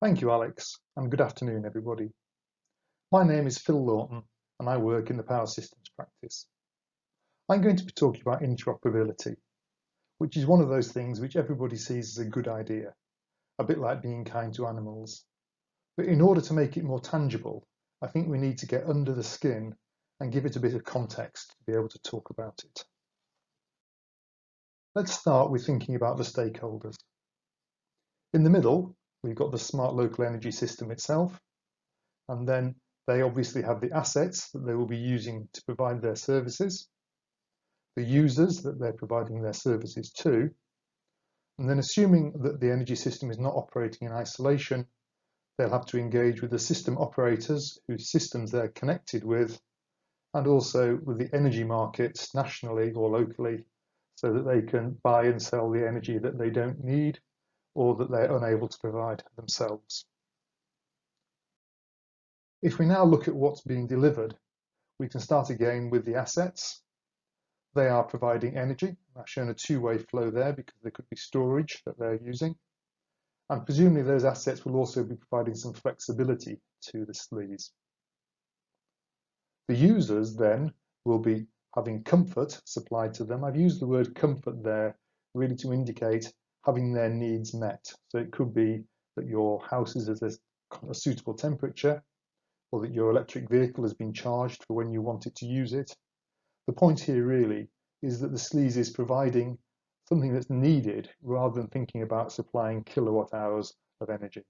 Thank you, Alex, and good afternoon, everybody. My name is Phil Lawton, and I work in the Power Systems practice. I'm going to be talking about interoperability, which is one of those things which everybody sees as a good idea, a bit like being kind to animals. But in order to make it more tangible, I think we need to get under the skin and give it a bit of context to be able to talk about it. Let's start with thinking about the stakeholders. In the middle, we've got the smart local energy system itself, and then they obviously have the assets that they will be using to provide their services, the users that they're providing their services to, and then assuming that the energy system is not operating in isolation, they'll have to engage with the system operators whose systems they're connected with, and also with the energy markets nationally or locally, so that they can buy and sell the energy that they don't need or that they're unable to provide themselves. If we now look at what's being delivered, we can start again with the assets. They are providing energy. I've shown a two-way flow there because there could be storage that they're using. And presumably those assets will also be providing some flexibility to the SLES. The users then will be having comfort supplied to them. I've used the word comfort there really to indicate having their needs met. So it could be that your house is at a suitable temperature, or that your electric vehicle has been charged for when you want it to use it. The point here really is that the SLES is providing something that's needed rather than thinking about supplying kilowatt hours of energy.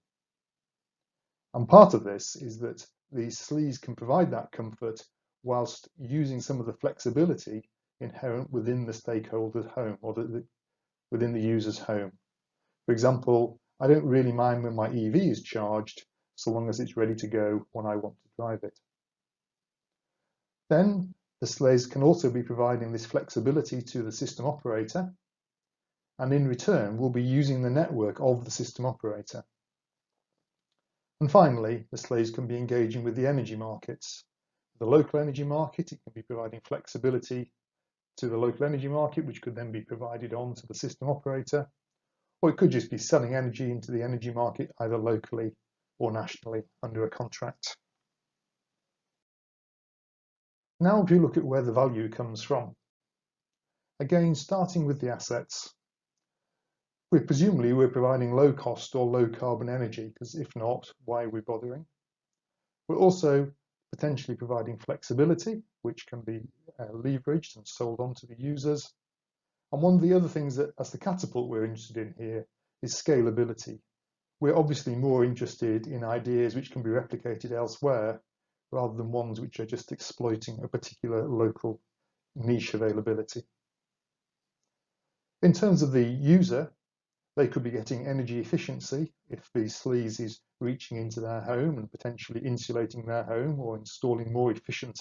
And part of this is that the SLES can provide that comfort whilst using some of the flexibility inherent within the stakeholder's home or within the user's home. For example, I don't really mind when my EV is charged so long as it's ready to go when I want to drive it. Then the SLES can also be providing this flexibility to the system operator, and in return will be using the network of the system operator. And finally, the SLES can be engaging with the energy markets. The local energy market, it can be providing flexibility to the local energy market, which could then be provided on to the system operator, or it could just be selling energy into the energy market either locally or nationally under a contract. Now if you look at where the value comes from, again starting with the assets, presumably we're providing low cost or low carbon energy, because if not, why are we bothering? We're also potentially providing flexibility, which can be leveraged and sold on to the users. And one of the other things that as the Catapult we're interested in here is scalability. We're obviously more interested in ideas which can be replicated elsewhere rather than ones which are just exploiting a particular local niche availability. In terms of the user, they could be getting energy efficiency if the SLES is reaching into their home and potentially insulating their home or installing more efficient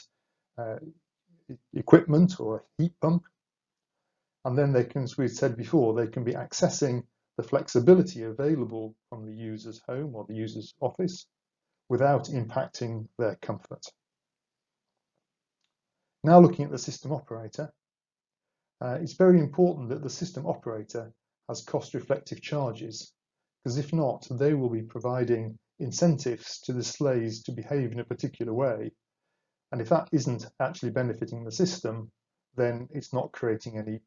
equipment or a heat pump. And then they can, as we've said before, they can be accessing the flexibility available from the user's home or the user's office without impacting their comfort. Now looking at the system operator, it's very important that the system operator has cost-reflective charges, because if not, they will be providing incentives to the SLES to behave in a particular way. And if that isn't actually benefiting the system, then it's not creating any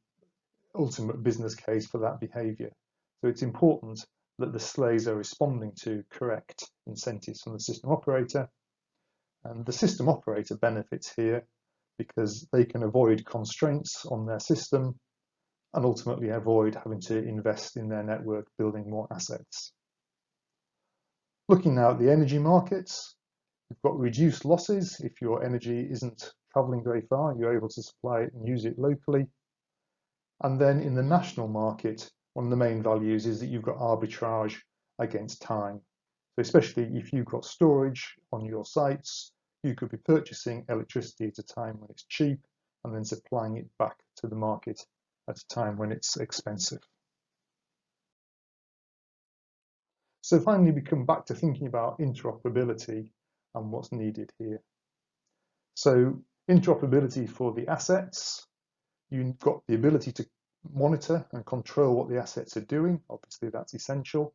ultimate business case for that behavior. So it's important that the SLES are responding to correct incentives from the system operator. And the system operator benefits here because they can avoid constraints on their system and ultimately avoid having to invest in their network, building more assets. Looking now at the energy markets, you've got reduced losses. If your energy isn't traveling very far, you're able to supply it and use it locally. And then in the national market, one of the main values is that you've got arbitrage against time. So especially if you've got storage on your sites, you could be purchasing electricity at a time when it's cheap and then supplying it back to the market at a time when it's expensive. So finally, we come back to thinking about interoperability and what's needed here. So interoperability for the assets, you've got the ability to monitor and control what the assets are doing. Obviously, that's essential.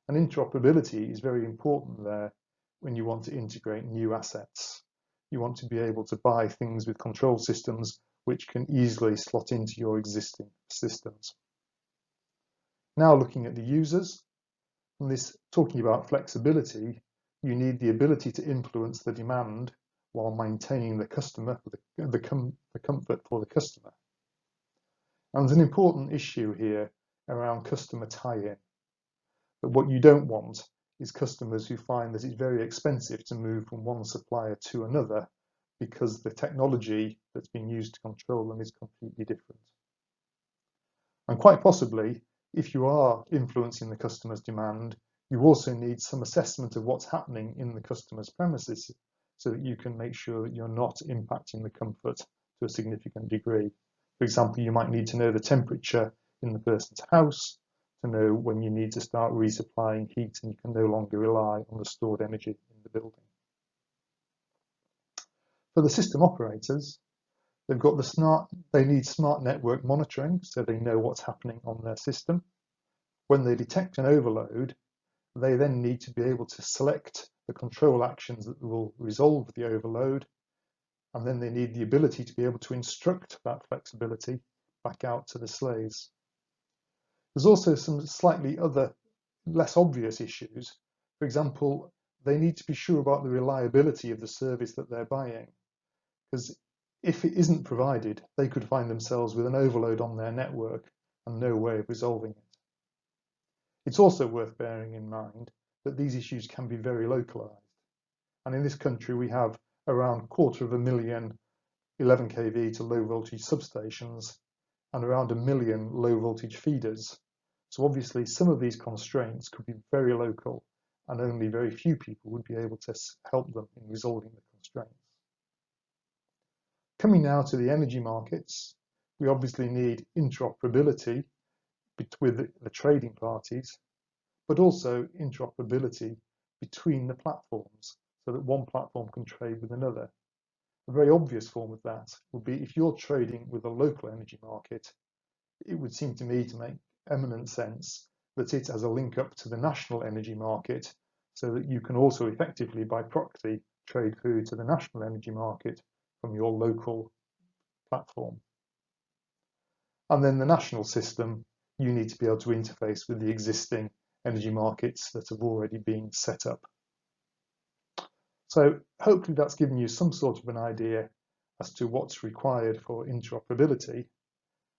And interoperability is very important there when you want to integrate new assets. You want to be able to buy things with control systems which can easily slot into your existing systems. Now looking at the users, and this talking about flexibility, you need the ability to influence the demand while maintaining the customer, the comfort for the customer. And there's an important issue here around customer tie-in. But what you don't want is customers who find that it's very expensive to move from one supplier to another because the technology that's being used to control them is completely different. And quite possibly, if you are influencing the customer's demand, you also need some assessment of what's happening in the customer's premises so that you can make sure that you're not impacting the comfort to a significant degree. For example, you might need to know the temperature in the person's house to know when you need to start resupplying heat and you can no longer rely on the stored energy in the building. For the system operators, they need smart network monitoring so they know what's happening on their system. When they detect an overload, they then need to be able to select the control actions that will resolve the overload, and then they need the ability to be able to instruct that flexibility back out to the SLES. There's also some slightly other, less obvious issues. For example, they need to be sure about the reliability of the service that they're buying, because if it isn't provided, they could find themselves with an overload on their network and no way of resolving it. It's also worth bearing in mind that these issues can be very localized. And in this country, we have around 250,000 11 kV to low voltage substations and around 1 million low voltage feeders. So obviously some of these constraints could be very local and only very few people would be able to help them in resolving the constraints. Coming now to the energy markets, we obviously need interoperability with the trading parties, but also interoperability between the platforms so that one platform can trade with another. A very obvious form of that would be if you're trading with a local energy market, it would seem to me to make eminent sense that it has a link up to the national energy market so that you can also effectively by proxy trade through to the national energy market from your local platform. And then the national system, you need to be able to interface with the existing energy markets that have already been set up. So hopefully that's given you some sort of an idea as to what's required for interoperability.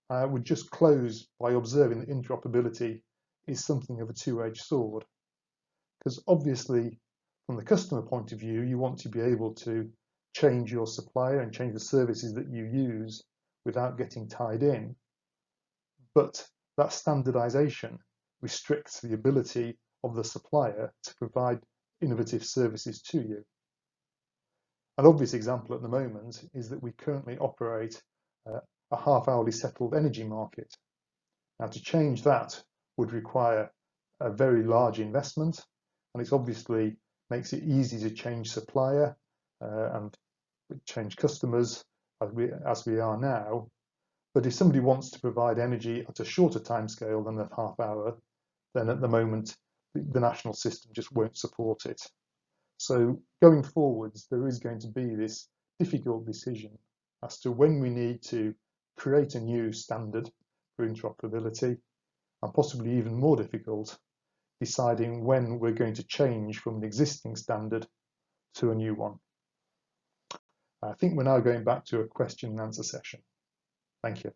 I would just close by observing that interoperability is something of a two-edged sword, because obviously from the customer point of view, you want to be able to change your supplier and change the services that you use without getting tied in. But that standardization restricts the ability of the supplier to provide innovative services to you. An obvious example at the moment is that we currently operate a half-hourly settled energy market. Now, to change that would require a very large investment, and it obviously makes it easy to change supplier and change customers as we are now. But if somebody wants to provide energy at a shorter timescale than a half hour, then at the moment the national system just won't support it. So going forwards, there is going to be this difficult decision as to when we need to create a new standard for interoperability, and possibly even more difficult, deciding when we're going to change from an existing standard to a new one. I think we're now going back to a question and answer session. Thank you.